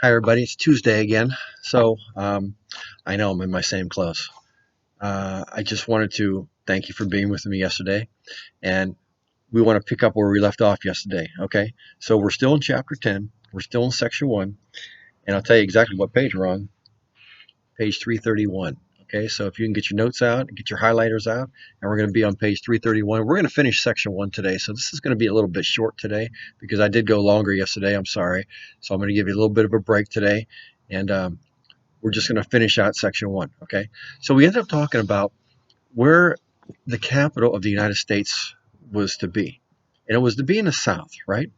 Hi, everybody. It's Tuesday again. I know I'm in my same clothes. I just wanted to thank you for being with me yesterday. And we want to pick up where we left off yesterday. Okay. So we're still in chapter 10. We're still in section 1. And I'll tell you exactly what page we're on. Page 331. Okay. So if you can get your notes out, get your highlighters out, and we're going to be on page 331. We're going to finish section 1 today. So this is going to be a little bit short today because I did go longer yesterday. I'm sorry. So I'm going to give you a little bit of a break today. And we're just going to finish out section 1. Okay. So we ended up talking about where the capital of the United States was to be. And it was to be in the South, right?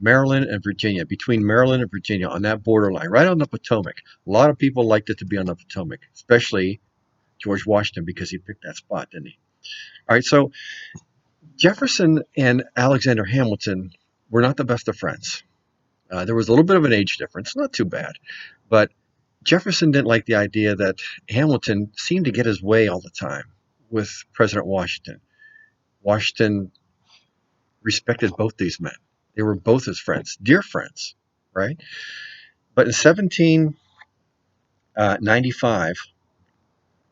Maryland and Virginia, between Maryland and Virginia on that borderline, right on the Potomac. A lot of people liked it to be on the Potomac, especially George Washington because he picked that spot, didn't he? All right. So Jefferson and Alexander Hamilton were not the best of friends. There was a little bit of an age difference, not too bad, but Jefferson didn't like the idea that Hamilton seemed to get his way all the time with President Washington. Washington respected both these men. They were both his friends, dear friends, right? But in 1795,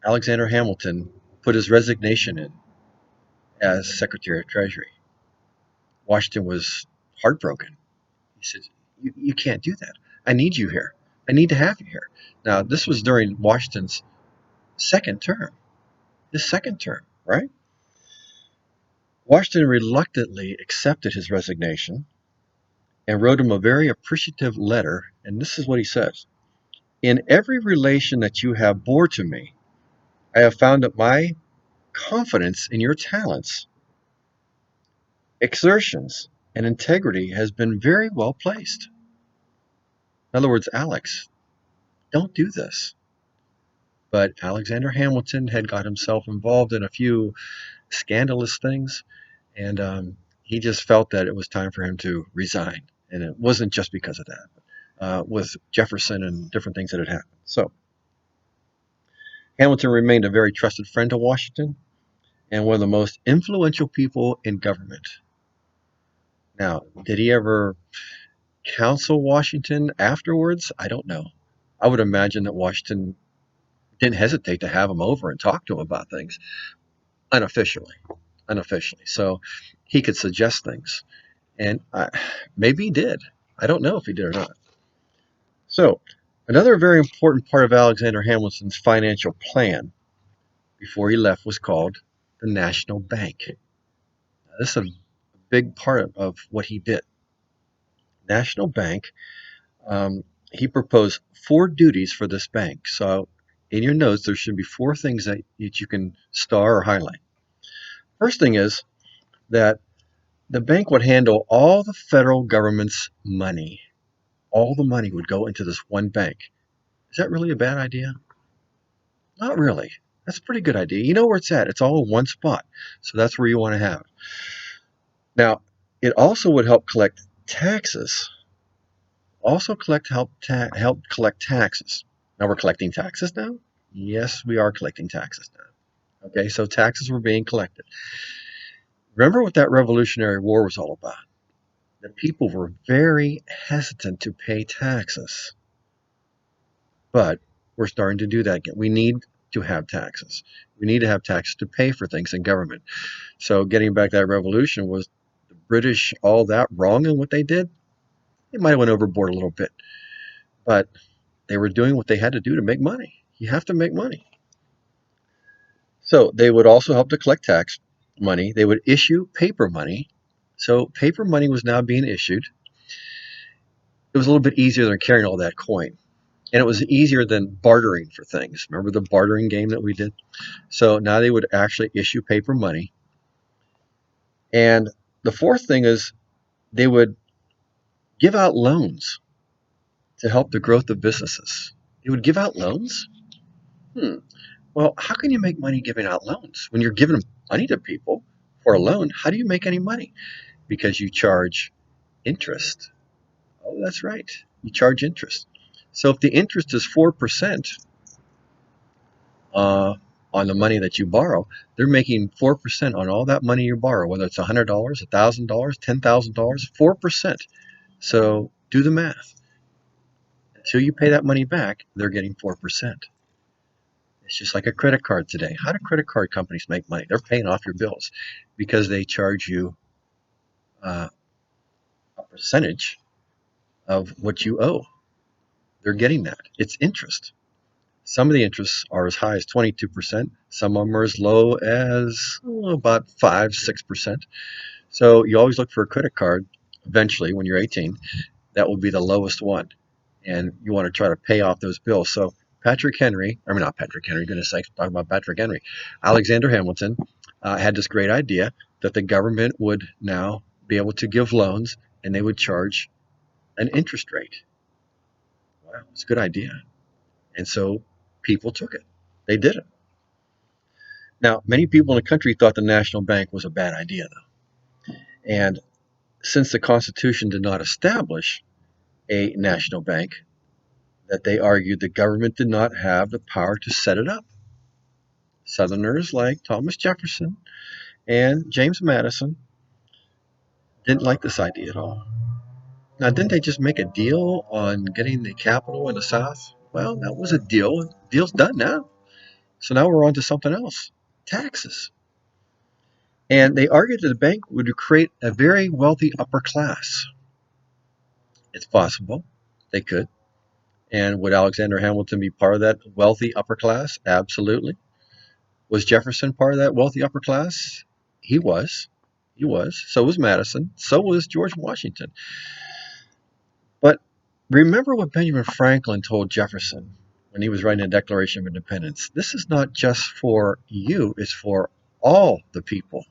Alexander Hamilton put his resignation in as Secretary of Treasury. Washington was heartbroken. He said, you can't do that. I need you here. I need to have you here. Now, this was during Washington's second term. His second term, right? Washington reluctantly accepted his resignation and wrote him a very appreciative letter, and this is what he says. In every relation that you have bore to me, I have found that my confidence in your talents, exertions, and integrity has been very well placed. In other words, Alex, don't do this. But Alexander Hamilton had got himself involved in a few scandalous things, and he just felt that it was time for him to resign. And it wasn't just because of that, with Jefferson and different things that had happened. So Hamilton remained a very trusted friend to Washington and one of the most influential people in government. Now, did he ever counsel Washington afterwards? I don't know. I would imagine that Washington didn't hesitate to have him over and talk to him about things unofficially. Unofficially. So he could suggest things. And maybe he did. I don't know if he did or not. So, another very important part of Alexander Hamilton's financial plan before he left was called the National Bank. Now, this is a big part of what he did. National Bank, he proposed 4 duties for this bank. So, in your notes, there should be 4 things that you can star or highlight. First thing is that the bank would handle all the federal government's money. All the money would go into this one bank. Is that really a bad idea? Not really. That's a pretty good idea. You know where it's at. It's all in one spot. So that's where you want to have it. Now, it also would help collect taxes. Help collect taxes. Now we're collecting taxes now? Yes, we are collecting taxes now. Okay, so taxes were being collected. Remember what that Revolutionary War was all about. The people were very hesitant to pay taxes. But we're starting to do that again. We need to have taxes. We need to have taxes to pay for things in government. So getting back to that revolution, was the British all that wrong in what they did? They might have went overboard a little bit. But they were doing what they had to do to make money. You have to make money. So they would also help to collect tax money. They would issue paper money. So paper money was now being issued. It was a little bit easier than carrying all that coin. And it was easier than bartering for things. Remember the bartering game that we did? So now they would actually issue paper money. And the fourth thing is they would give out loans to help the growth of businesses. They would give out loans? Well, how can you make money giving out loans? When you're giving money to people for a loan, how do you make any money? Because you charge interest. Oh, that's right. You charge interest. So if the interest is 4%, on the money that you borrow, they're making 4% on all that money you borrow, whether it's $100, $1,000, $10,000, 4%. So do the math. Till you pay that money back, they're getting 4%. It's just like a credit card today. How do credit card companies make money? They're paying off your bills because they charge you uh, a percentage of what you owe. They're getting that. It's interest. Some of the interests are as high as 22%. Some of them are as low as about 5, 6%. So you always look for a credit card eventually when you're 18. That will be the lowest one. And you want to try to pay off those bills. So Patrick Henry, I mean, not Patrick Henry, goodness sakes, talking about Patrick Henry, Alexander Hamilton had this great idea that the government would now be able to give loans and they would charge an interest rate. Wow, it's a good idea. And so people took it. They did it. Now, many people in the country thought the national bank was a bad idea, though. And since the Constitution did not establish a national bank, that they argued the government did not have the power to set it up. Southerners like Thomas Jefferson and James Madison didn't like this idea at all. Now, didn't they just make a deal on getting the capital in the South? Well, that was a deal. Deal's done now. So now we're on to something else, taxes. And they argued that the bank would create a very wealthy upper class. It's possible they could. And would Alexander Hamilton be part of that wealthy upper class? Absolutely. Was Jefferson part of that wealthy upper class? He was. He was. So was Madison. So was George Washington. But remember what Benjamin Franklin told Jefferson when he was writing the Declaration of Independence. This is not just for you, it's for all the people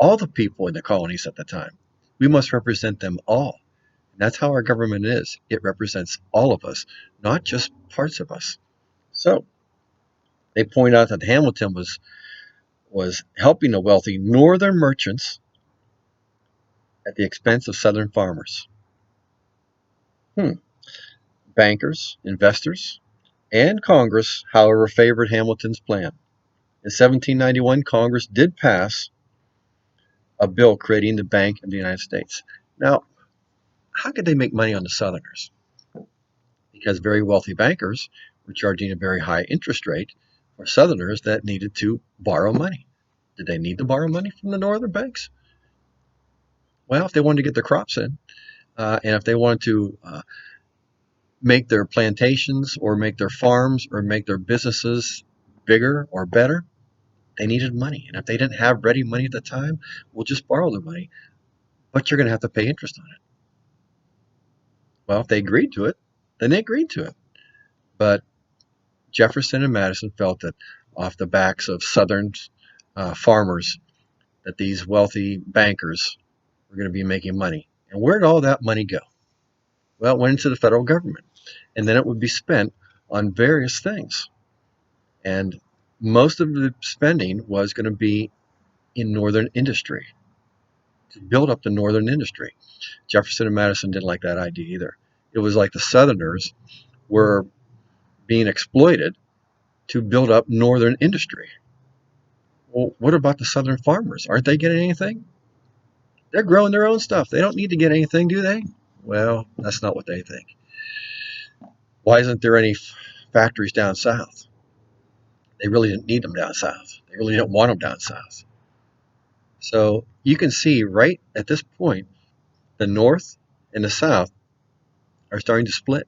in the colonies at the time. We must represent them all. And that's how our government is. It represents all of us, not just parts of us. So they point out that Hamilton was helping the wealthy northern merchants at the expense of southern farmers. Bankers, investors, and Congress, however, favored Hamilton's plan. In 1791, Congress did pass a bill creating the Bank of the United States. Now, how could they make money on the Southerners? Because very wealthy bankers were charging a very high interest rate for Southerners that needed to borrow money. Did they need to borrow money from the northern banks? Well, if they wanted to get their crops in, and if they wanted to make their plantations or make their farms or make their businesses bigger or better, they needed money. And if they didn't have ready money at the time, we'll just borrow the money. But you're going to have to pay interest on it. Well, if they agreed to it, then they agreed to it. But Jefferson and Madison felt that off the backs of Southern farmers, that these wealthy bankers were going to be making money. And where did all that money go? Well, it went into the federal government. And then it would be spent on various things. And most of the spending was going to be in northern industry, to build up the northern industry. Jefferson and Madison didn't like that idea either. It was like the Southerners were being exploited to build up northern industry. Well, what about the southern farmers? Aren't they getting anything? They're growing their own stuff. They don't need to get anything, do they? Well, that's not what they think. Why isn't there any factories down south? They really didn't need them down south. They really don't want them down south. So you can see right at this point, the North and the South are starting to split.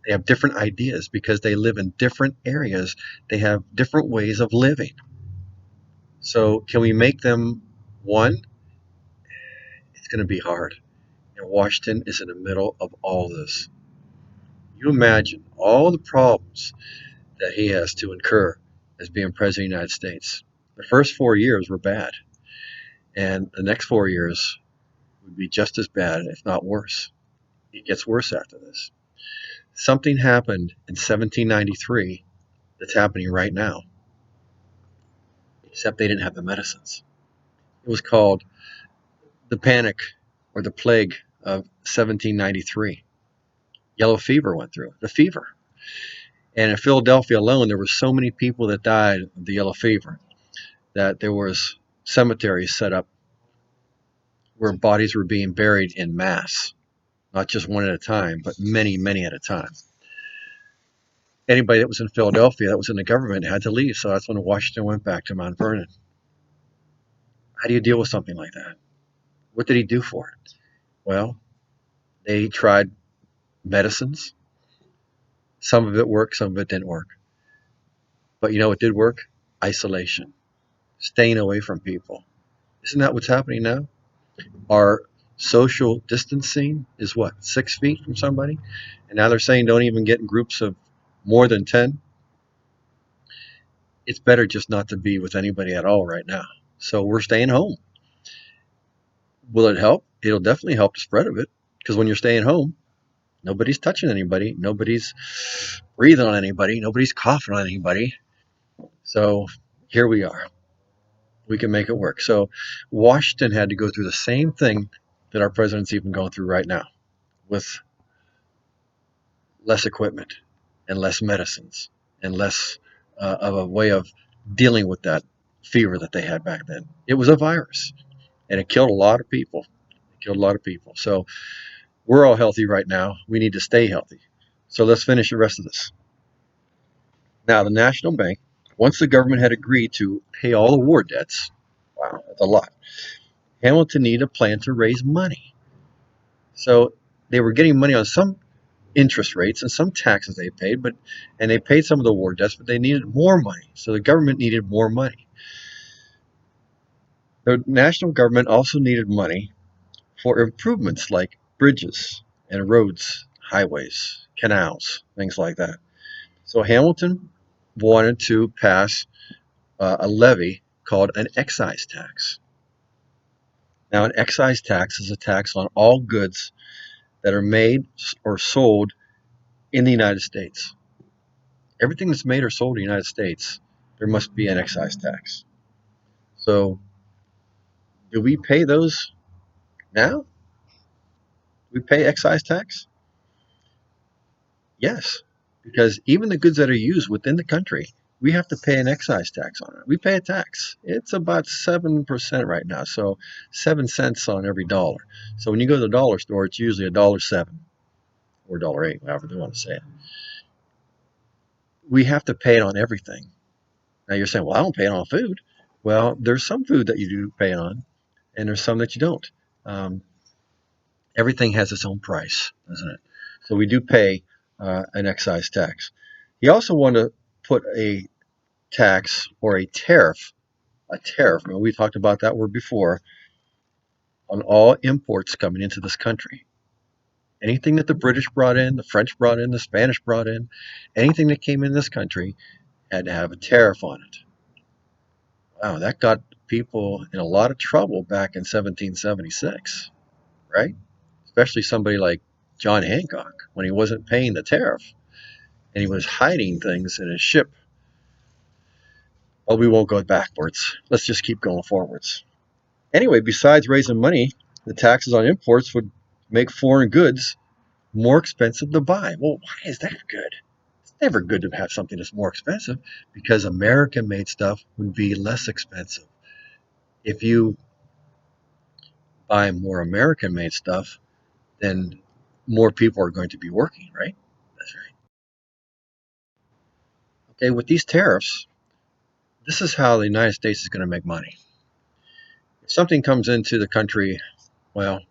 They have different ideas because they live in different areas. They have different ways of living. So can we make them one? It's going to be hard. And Washington is in the middle of all this. You imagine all the problems that he has to incur as being president of the United States. The first 4 years were bad. And the next 4 years would be just as bad, if not worse. It gets worse after this. Something happened in 1793 that's happening right now, except they didn't have the medicines. It was called the Panic or the Plague of 1793. Yellow fever went through, the fever. And in Philadelphia alone, there were so many people that died of the yellow fever that there was cemeteries set up where bodies were being buried in mass, not just one at a time, but many, many at a time. Anybody that was in Philadelphia that was in the government had to leave. So that's when Washington went back to Mount Vernon. How do you deal with something like that? What did he do for it? Well, they tried medicines. Some of it worked, some of it didn't work. But you know what did work? Isolation, staying away from people. Isn't that what's happening now? Our social distancing is what, 6 feet from somebody? And now they're saying don't even get in groups of more than 10. It's better just not to be with anybody at all right now. So we're staying home. Will it help? It'll definitely help the spread of it because when you're staying home, nobody's touching anybody, nobody's breathing on anybody, nobody's coughing on anybody. So here we are. We can make it work. So Washington had to go through the same thing that our president's even going through right now with less equipment and less medicines and less of a way of dealing with that fever that they had back then. It was a virus and it killed a lot of people. It killed a lot of people. So we're all healthy right now. We need to stay healthy. So let's finish the rest of this. Now, the National Bank, once the government had agreed to pay all the war debts, wow, that's a lot, Hamilton needed a plan to raise money. So they were getting money on some interest rates and some taxes they paid, and they paid some of the war debts, but they needed more money. So the government needed more money. The national government also needed money for improvements like bridges and roads, highways, canals, things like that. So Hamilton wanted to pass a levy called an excise tax. Now, an excise tax is a tax on all goods that are made or sold in the United States. Everything that's made or sold in the United States, there must be an excise tax. So, do we pay those now? We pay excise tax? Yes, because even the goods that are used within the country, we have to pay an excise tax on it. We pay a tax. It's about 7% right now, so 7 cents on every dollar. So when you go to the dollar store, it's usually $1.07 or $1.08, however they want to say it. We have to pay it on everything. Now you're saying, well, I don't pay it on food. Well, there's some food that you do pay on, and there's some that you don't. Um, Everything has its own price, doesn't it? So we do pay an excise tax. He also wanted to put a tax or a tariff. Now, we talked about that word before, on all imports coming into this country. Anything that the British brought in, the French brought in, the Spanish brought in, anything that came in this country had to have a tariff on it. Wow, that got people in a lot of trouble back in 1776, right? Especially somebody like John Hancock when he wasn't paying the tariff and he was hiding things in his ship. Well, we won't go backwards. Let's just keep going forwards. Anyway, besides raising money, the taxes on imports would make foreign goods more expensive to buy. Well, why is that good? It's never good to have something that's more expensive because American made stuff would be less expensive. If you buy more American made stuff, then more people are going to be working, right? That's right. Okay, with these tariffs, this is how the United States is going to make money. If something comes into the country, well,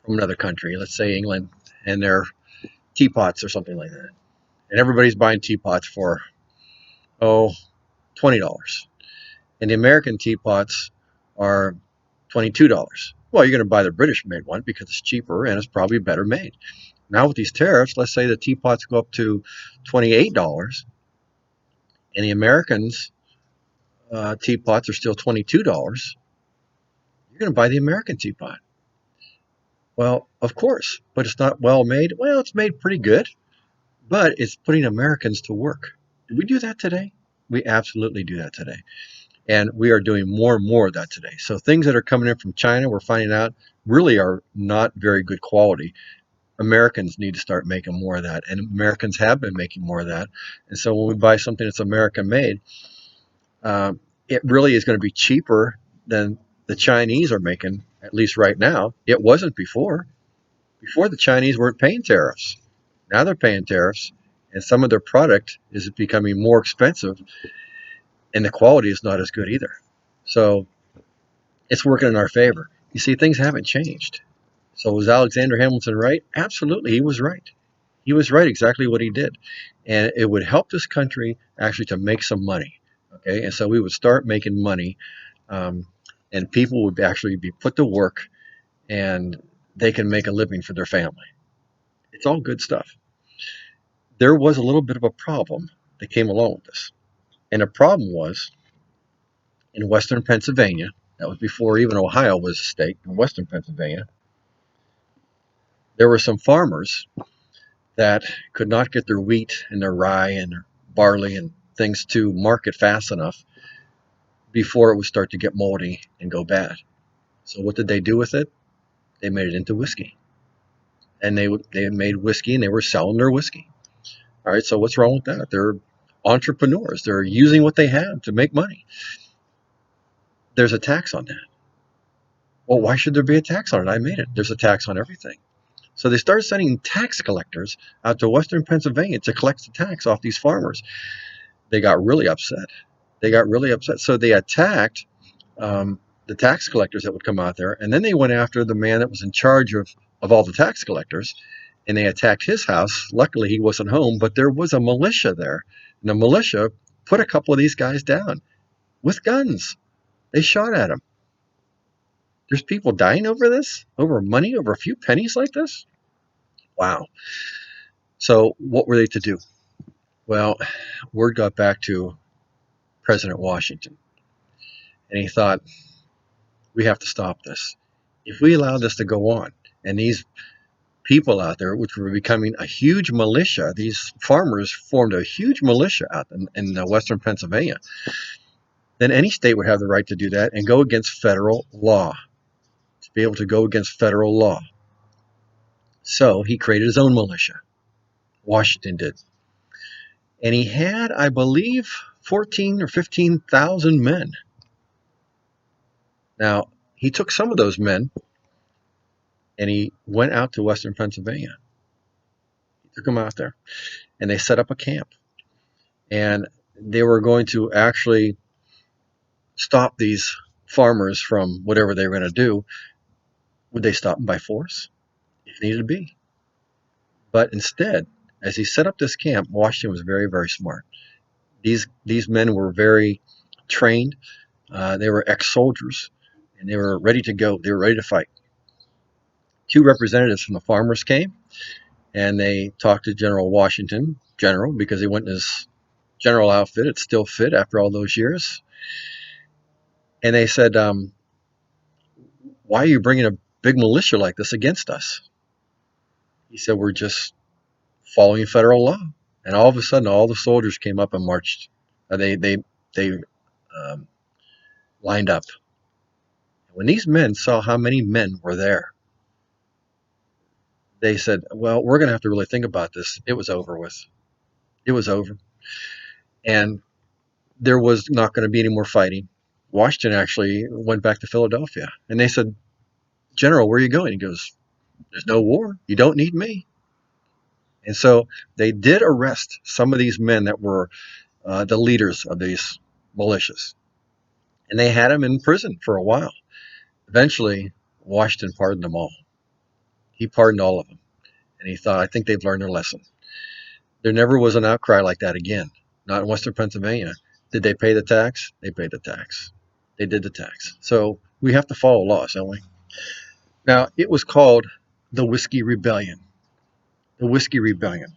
from another country, let's say England, and their teapots or something like that, and everybody's buying teapots for, oh, $20. And the American teapots are $22. Well, you're going to buy the British made one because it's cheaper and it's probably better made. Now with these tariffs, let's say the teapots go up to $28 and the Americans teapots are still $22. You're going to buy the American teapot. Well, of course, but it's not well made. Well, it's made pretty good, but it's putting Americans to work. Do we do that today? We absolutely do that today. And we are doing more and more of that today. So things that are coming in from China, we're finding out really are not very good quality. Americans need to start making more of that. And Americans have been making more of that. And so when we buy something that's American made, it really is going to be cheaper than the Chinese are making, at least right now. It wasn't before. Before, the Chinese weren't paying tariffs. Now they're paying tariffs. and some of their product is becoming more expensive, and the quality is not as good either. So it's working in our favor. You see, things haven't changed. So was Alexander Hamilton right? Absolutely, he was right. He was right exactly what he did. And it would help this country actually to make some money. Okay, and so we would start making money, um, and people would actually be put to work, and they can make a living for their family. It's all good stuff. There was a little bit of a problem that came along with this. And the problem was in Western Pennsylvania, that was before even Ohio was a state, in Western Pennsylvania, there were some farmers that could not get their wheat and their rye and their barley and things to market fast enough before it would start to get moldy and go bad. So what did they do with it? They made it into whiskey. And they made whiskey and they were selling their whiskey. All right, so what's wrong with that? They're entrepreneurs. They're using what they have to make money. There's a tax on that. Well, why should there be a tax on it? I made it. There's a tax on everything. So they started sending tax collectors out to Western Pennsylvania to collect the tax off these farmers. They got really upset. They got really upset. So they attacked the tax collectors that would come out there, and then they went after the man that was in charge of all the tax collectors, and they attacked his house. Luckily, he wasn't home, but there was a militia there, and the militia put a couple of these guys down with guns. They shot at him. There's people dying over this, over money, over a few pennies like this. Wow. So what were they to do? Well, word got back to President Washington, and he thought, we have to stop this. If we allow this to go on, and these people out there, which were becoming a huge militia, these farmers formed a huge militia out in Western Pennsylvania, then any state would have the right to do that and go against federal law, to be able to go against federal law. So he created his own militia. Washington did. And he had, I believe, 14 or 15,000 men. Now, he took some of those men and he went out to Western Pennsylvania. He took them out there and they set up a camp. And they were going to actually stop these farmers from whatever they were going to do. Would they stop them by force? If needed to be. But instead, as he set up this camp, Washington was very, very smart. These men were very trained. They were ex-soldiers, and they were ready to go. They were ready to fight. Two representatives from the farmers came, and they talked to General Washington, because he went in his general outfit. It's still fit after all those years. And they said, why are you bringing a big militia like this against us? He said, we're just following federal law. And all of a sudden, all the soldiers came up and marched. They lined up. When these men saw how many men were there, they said, well, we're going to have to really think about this. It was over with. It was over. And there was not going to be any more fighting. Washington actually went back to Philadelphia. And they said, General, where are you going? He goes, there's no war. You don't need me. And so they did arrest some of these men that were the leaders of these militias. And they had them in prison for a while. Eventually, Washington pardoned them all. He pardoned all of them. And he thought, I think they've learned their lesson. There never was an outcry like that again. Not in Western Pennsylvania. Did they pay the tax? They paid the tax. They did the tax. So we have to follow laws, don't we? Now, it was called the Whiskey Rebellion. The Whiskey Rebellion.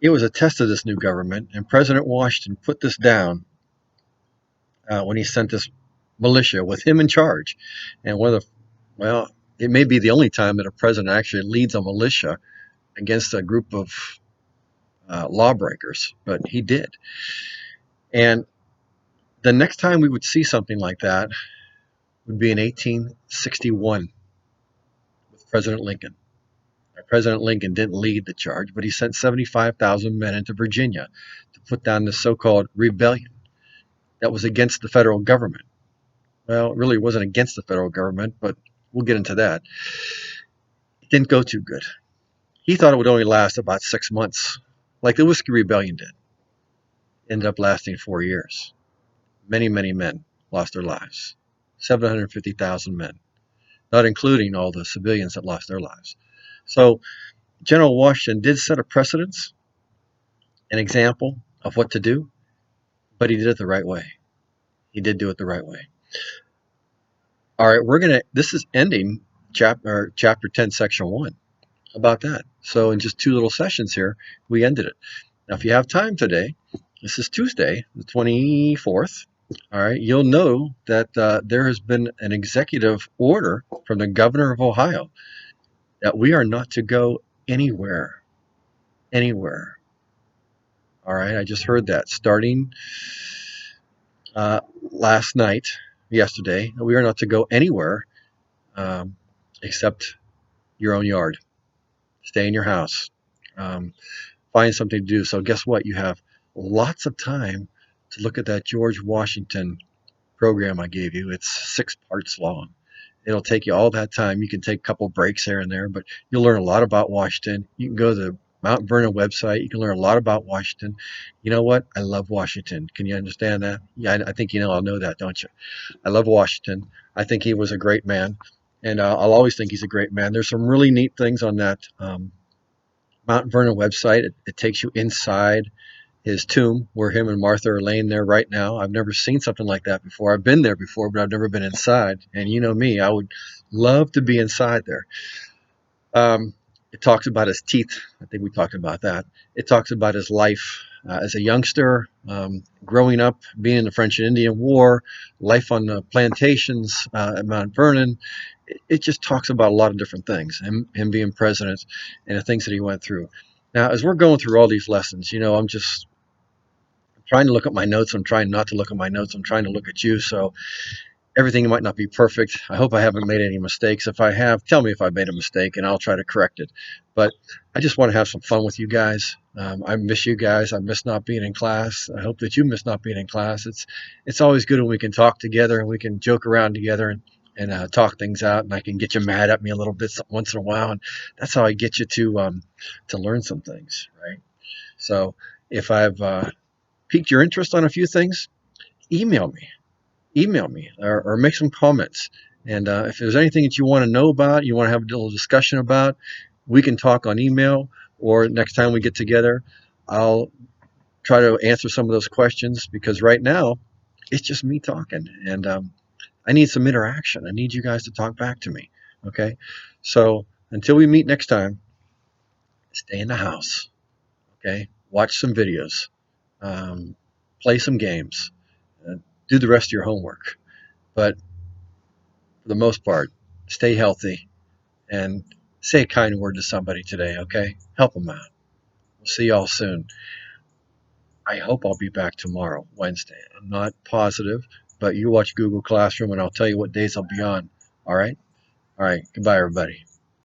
It was a test of this new government, and President Washington put this down when he sent this militia with him in charge. And it may be the only time that a president actually leads a militia against a group of lawbreakers, but he did. And the next time we would see something like that would be in 1861 with President Lincoln. President Lincoln didn't lead the charge, but he sent 75,000 men into Virginia to put down this so-called rebellion that was against the federal government. Well, it really wasn't against the federal government, but we'll get into that. It didn't go too good. He thought it would only last about 6 months, like the Whiskey Rebellion did. Ended up lasting 4 years. Many, many men lost their lives. 750,000 men, not including all the civilians that lost their lives. So General Washington did set a precedence, an example of what to do, but he did it the right way. He did do it the right way. All right, this is ending chapter 10, section 1, about that. So in just 2 little sessions here, we ended it. Now, if you have time today, this is Tuesday, the 24th. All right, you'll know that there has been an executive order from the governor of Ohio that we are not to go anywhere. Anywhere. All right, I just heard that starting last night, yesterday. We are not to go anywhere um, except your own yard. Stay in your house. Um, find something to do. So guess what? You have lots of time to look at that George Washington program I gave you. It's 6 parts long. It'll take you all that time. You can take a couple breaks here and there, but you'll learn a lot about Washington. You can go to the Mount Vernon website. You can learn a lot about Washington. You know what? I love Washington. Can you understand that? Yeah, I think I'll know that, don't you? I love Washington. I think he was a great man, and I'll always think he's a great man. There's some really neat things on that Mount Vernon website. It takes you inside his tomb where him and Martha are laying there right now. I've never seen something like that before. I've been there before, but I've never been inside. And you know me, I would love to be inside there. It talks about his teeth. I think we talked about that. It talks about his life as a youngster, growing up, being in the French and Indian War, life on the plantations at Mount Vernon. It just talks about a lot of different things, him being president and the things that he went through. Now, as we're going through all these lessons, I'm just trying to look at my notes. I'm trying not to look at my notes. I'm trying to look at you. So everything might not be perfect. I hope I haven't made any mistakes. If I have, tell me if I made a mistake and I'll try to correct it. But I just want to have some fun with you guys. I miss you guys. I miss not being in class. I hope that you miss not being in class. It's always good when we can talk together and we can joke around together and talk things out. And I can get you mad at me a little bit once in a while. And that's how I get you to learn some things, right? So if I've piqued your interest on a few things, email me or make some comments. And if there's anything that you want to know about, you want to have a little discussion about, we can talk on email, or next time we get together, I'll try to answer some of those questions, because right now it's just me talking, and I need some interaction. I need you guys to talk back to me. Okay. So until we meet next time, stay in the house. Okay. Watch some videos, play some games, uh, do the rest of your homework. But for the most part, stay healthy and say a kind word to somebody today, okay? Help them out. We'll see y'all soon. I hope I'll be back tomorrow, Wednesday. I'm not positive, but you watch Google Classroom and I'll tell you what days I'll be on. All right? All right. Goodbye, everybody.